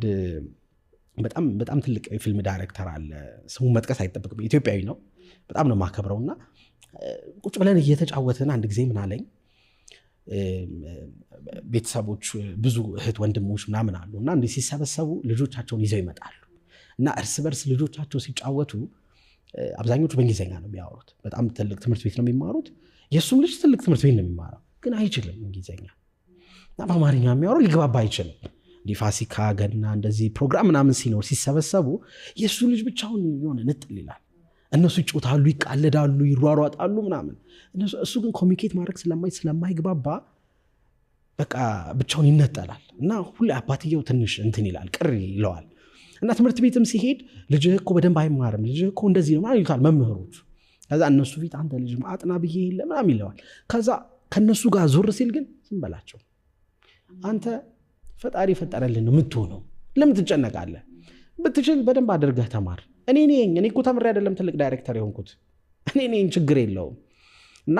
አንድ በጣም ትልቅ የፊልም ዳይሬክተር አለ ስሙን መጥቀስ አይጠበቅም ኢትዮጵያዊ ነው በጣም ነው ማከብረውና ቁጭ ብለን እየተጫወትን አንድ ጊዜ ምን አለኝ ቤተሰቦች ብዙ እህት ወንድሞች ምናምን አሉና እንዴ ሲሰበሰቡ ልጆቻቸውን ይዘው ይመጣሉ እና እርስ በርስ ልጆቻቸው ሲጫወቱ አብዛኞቹ በእንግሊዘኛ ነው የሚያወሩት በጣም ትልቅ ትምህርት ቤት ነው የሚማሩት የሱም ልጅ ትልቅ ትምህርት ቤት ነው የሚማረው ግን አይችልም እንግሊዘኛ እና በአማርኛ የሚያወሩ ሊግባባ አይችልም ፋሲካ ገና እንደዚህ ፕሮግራም ምናምን ሲኖር ሲሰበሰቡ የሱ ልጅ ብቻውን የሆነ ንጥል ይላል እነሱ ይጫወታሉ ይቃለዳሉ ይሯሯጣሉ ምናምን እሱ ግን ኮሚኒኬት ማድረግ ስለማይግባባ በቃ ብቻውን ይነጠላል እና ሁሉ አባትየው ትንሽ እንትን ይላል ቅር ይለዋል እና ትምህርት ቤትም ሲሄድ ልጅህ እኮ በደንብ አይማርም ልጅህ እኮ እንደዚህ ነው ማለት ይላል መምህሮች ከዛ እነሱ ፊት አንተ ልጅ ማጥና ብዬ ለምናምን ይለዋል ከዛ ከነሱ ጋር ዞር ሲል ግን ዝም በላቸው አንተ ፈጣሪ ፈጠረልን ነው የምትሆነው ለምን ትጨነቃለህ ብትችል በደንብ አድርገህ ተማር እኔ እኮ ተምሬ አይደለም ትልቅ ዳይሬክተር የሆንኩት እኔ ችግር የለውም እና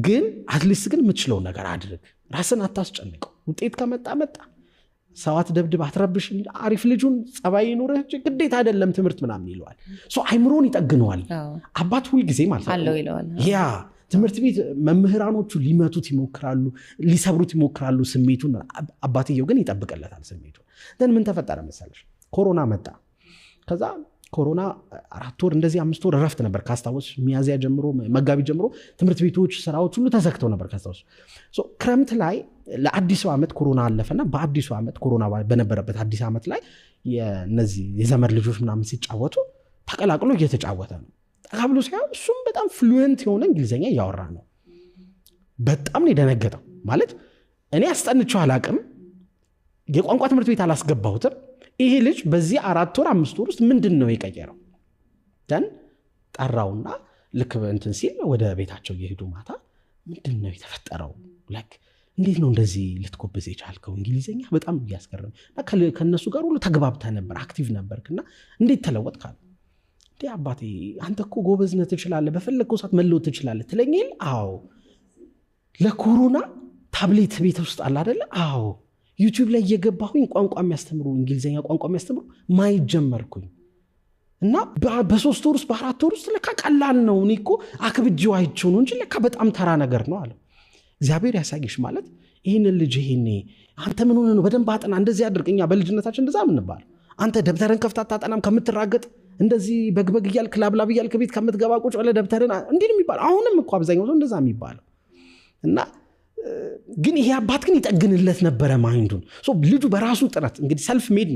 ግን አትሊስት ግን የምትችለው ነገር አድርግ ራስን አታስጨንቀው ውጤት ከመጣ መጣ ሰዋት ደብድብ አትረብሽ አሪፍ ልጁን ጸባይ ይኑርህ ግዴታ አይደለም ትምህርት ምናምን ይለዋል አይምሮን ይጠግነዋል አባት ሁሉ ጊዜ ማለት አለው ይለዋል ያ ትምህርት ቤት መምህራኖቹ ሊመቱት ይሞክራሉ ሊሰብሩት ይሞክራሉ ስሜቱን አባትየው ግን ይጠብቀለታል ስሜቱን ደን ምን ተፈጠረ መሰለሽ ኮሮና መጣ ከዛ ኮሮና 4 ወር እንደዚህ 5 ወር ረፍት ነበር ካስታወስ ሚያዚያ ጀምሮ መጋቢት ጀምሮ ትምህርት ቤቶች ስራዎች ሁሉ ተዘግተው ነበር ካስታወስ ክረምት ላይ ለአዲሱ ዓመት ኮሮና አለፈና በአዲሱ ዓመት ኮሮና በነበረበት አዲስ ዓመት ላይ የነዚህ የዘመድ ልጆች ምናምን ሲጫወቱ ተቀላቅሎ እየተጫወተ ነው ተቀብሎ ሲያው እሱም በጣም ፍሉዌንት የሆነ እንግሊዘኛ ያወራ ነው በጣም ነው የደነገጠው ማለት እኔ አስጠንቼው አላቅም የቋንቋ ትምህርት ቤት አላስገባሁትም ይሄ ልጅ በዚህ 4 ወር 5 ወር ውስጥ ምንድነው የቀየረው ደን ጠራውና ልክ እንትን ሲል ወደ ቤታቸው እየሄዱ ማታ ምንድነው የተፈጠረው ላይክ እንዴት ነው እንደዚህ ልትኮብዝ የቻልከው እንግሊዘኛ በጣም ያስገርም ከነሱ ጋር ሁሉ ተግባብተህ ነበር አክቲቭ ነበርክና እንዴት ተለወጥካል እንዴ አባቴ አንተ እኮ ጎበዝ ነህ ትችላለህ በፈለግከው ሰዓት መለወጥ ትችላለህ ትለኛል አዎ ለኮሮና ታብሌት ቤት ውስጥ አለ አይደለ አዎ ዩቲዩብ ላይ እየገባሁኝ ቋንቋ የሚያስተምሩ እንግሊዘኛ ቋንቋ የሚያስተምሩ ማየት ጀመርኩኝ እና በ3 ወር ውስጥ በ4 ወር ውስጥ ለካ ቀላል ነው እኔ እኮ አክብጄው አይቼው ነው እንጂ ለካ በጣም ተራ ነገር ነው አለ እግዚአብሔር ያሳይሽ ማለት ይሄንን ልጅ ይሄኔ አንተ ምን ሆነ ነው በደንብ አጥና እንደዚህ አድርገኛ በልጅነታችን እንደዛ ምን ባል አንተ ደብተርን ከፍታ ታጠናም ከምትራገጥ እንደዚህ በግበግ ይያልክ ላብላብ ይያልክ ቤት ከምትገባ ቁጭ ብለህ ደብተርን እንዴ ነው የሚባል አሁንም እኮ አብዛኛው ሰው እንደዛ የሚባለው እና ግን ይሄ አባት ግን ይጠግንለት ነበረ ማይንዱን ልጁ በራሱ ጥረት እንግዲህ ሰልፍ ሜድ